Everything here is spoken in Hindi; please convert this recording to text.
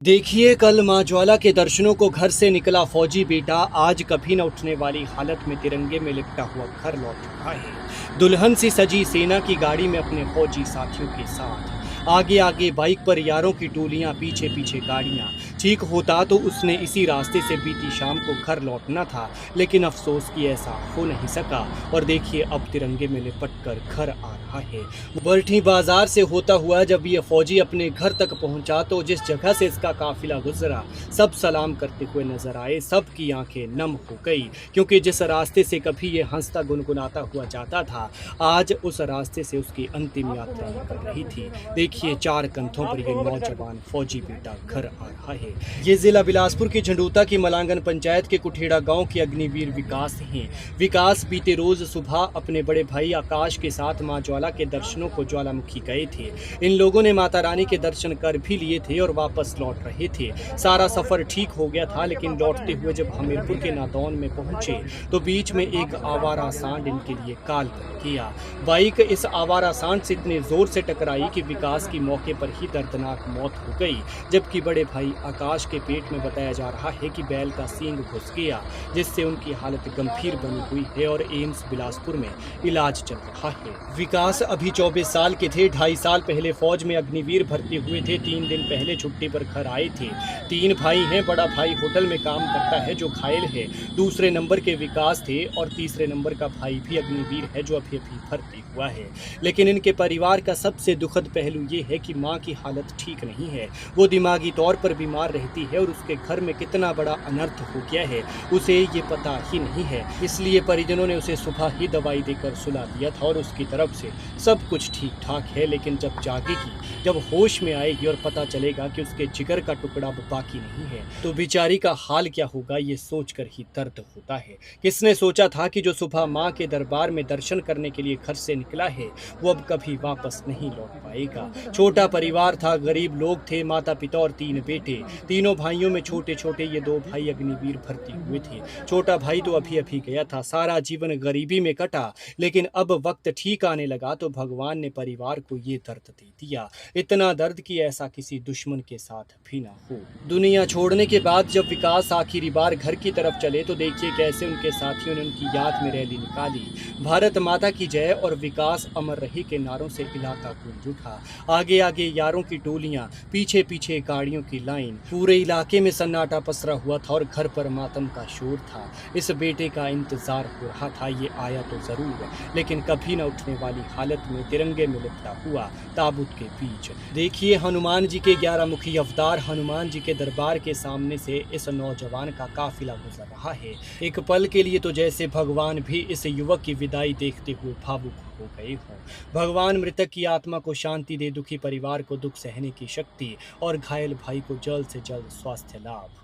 देखिए, कल मां ज्वाला के दर्शनों को घर से निकला फौजी बेटा आज कभी न उठने वाली हालत में तिरंगे में लिपटा हुआ घर लौट रहा है। दुल्हन सी सजी सेना की गाड़ी में अपने फौजी साथियों के साथ आगे आगे बाइक पर यारों की टोलियां, पीछे पीछे गाड़ियां। ठीक होता तो उसने इसी रास्ते से बीती शाम को घर लौटना था, लेकिन अफसोस कि ऐसा हो नहीं सका। और देखिए, अब तिरंगे में लिपट कर घर आ रहा है। बरठी बाजार से होता हुआ जब ये फौजी अपने घर तक पहुंचा तो जिस जगह से इसका काफिला गुजरा, सब सलाम करते हुए नजर आए। सबकी आंखें नम हो गई, क्योंकि जिस रास्ते से कभी ये हंसता गुनगुनाता हुआ जाता था, आज उस रास्ते से उसकी अंतिम यात्रा निकल रही थी। देखिए, चार कंधों पर ये नौजवान फौजी बेटा घर आ रहा है। ये जिला बिलासपुर की झंडूता की मलांगन पंचायत के कुठेड़ा गांव के अग्निवीर विकास हैं। विकास बीते रोज सुबह अपने बड़े भाई आकाश के साथ मां ज्वाला के दर्शनों को ज्वालामुखी गए थे। इन लोगों ने माता रानी के दर्शन कर भी लिए थे और वापस लौट रहे थे। सारा सफर ठीक हो गया था, लेकिन लौटते हुए जब हमीरपुर के नादौन में पहुंचे तो बीच में एक आवारा सांड इनके लिए काल बन गया। बाइक इस आवारा सांड से इतने जोर से टकराई कि विकास की मौके पर ही दर्दनाक मौत हो गई, जबकि बड़े भाई आकाश के पेट में बताया जा रहा है कि बैल का सींग घुस गया, जिससे उनकी हालत गंभीर बनी हुई है और एम्स बिलासपुर में इलाज चल रहा है। विकास अभी 24 साल के थे। 2.5 साल पहले फौज में अग्निवीर भर्ती हुए थे। 3 दिन पहले छुट्टी पर घर आए थे। 3 भाई हैं। बड़ा भाई होटल में काम करता है जो घायल है। दूसरे नंबर के विकास थे और तीसरे नंबर का भाई भी अग्निवीर है जो अभी अभी भर्ती हुआ है। लेकिन इनके परिवार का सबसे दुखद पहलू ये है कि मां की हालत ठीक नहीं है। वो दिमागी तौर पर बीमार रहती है और उसके घर में कितना बड़ा अनर्थ हो गया है उसे ये पता ही नहीं है। इसलिए परिजनों ने उसे सुबह ही दवाई देकर सुला दिया था और उसकी तरफ से सब कुछ ठीक ठाक है। लेकिन जब जागेगी, जब होश में आएगी और पता चलेगा कि उसके जिगर का टुकड़ा अब बाकी नहीं है, तो बेचारी का हाल क्या होगा, ये सोचकर ही दर्द होता है। किसने सोचा था कि जो सुबह मां के दरबार में दर्शन करने के लिए घर से निकला है, वो अब कभी वापस नहीं लौट पाएगा। छोटा परिवार था, गरीब लोग थे, माता पिता और 3 बेटे। तीनों भाइयों में छोटे छोटे ये 2 भाई अग्निवीर भर्ती हुए थे। छोटा भाई तो अभी अभी गया था। सारा जीवन गरीबी में कटा, लेकिन अब वक्त ठीक आने लगा तो भगवान ने परिवार को ये दर्द दे दिया। इतना दर्द कि ऐसा किसी दुश्मन के साथ भी ना हो। दुनिया छोड़ने के बाद जब विकास आखिरी बार घर की तरफ चले तो देखिए कैसे उनके साथियों ने उनकी याद में रैली निकाली। भारत माता की जय और विकास अमर रही के नारों से इलाका गूंज उठा। आगे आगे यारों की टोलियां, पीछे पीछे गाड़ियों की लाइन। पूरे इलाके में सन्नाटा पसरा हुआ था और घर पर मातम का शोर था। इस बेटे का इंतजार हो रहा था। ये आया तो जरूर, लेकिन कभी न उठने वाली हालत में तिरंगे में लिपटा हुआ ताबूत के बीच। देखिए, हनुमान जी के 11 मुखी अवतार हनुमान जी के दरबार के सामने से इस नौजवान का काफिला गुजर रहा है। एक पल के लिए तो जैसे भगवान भी इस युवक की विदाई देखते हुए भावुक हो गए हों। भगवान मृतक की आत्मा को शांति दे, दुखी परिवार को दुख सहने की शक्ति और घायल भाई को जल्द से जल्द स्वास्थ्य लाभ।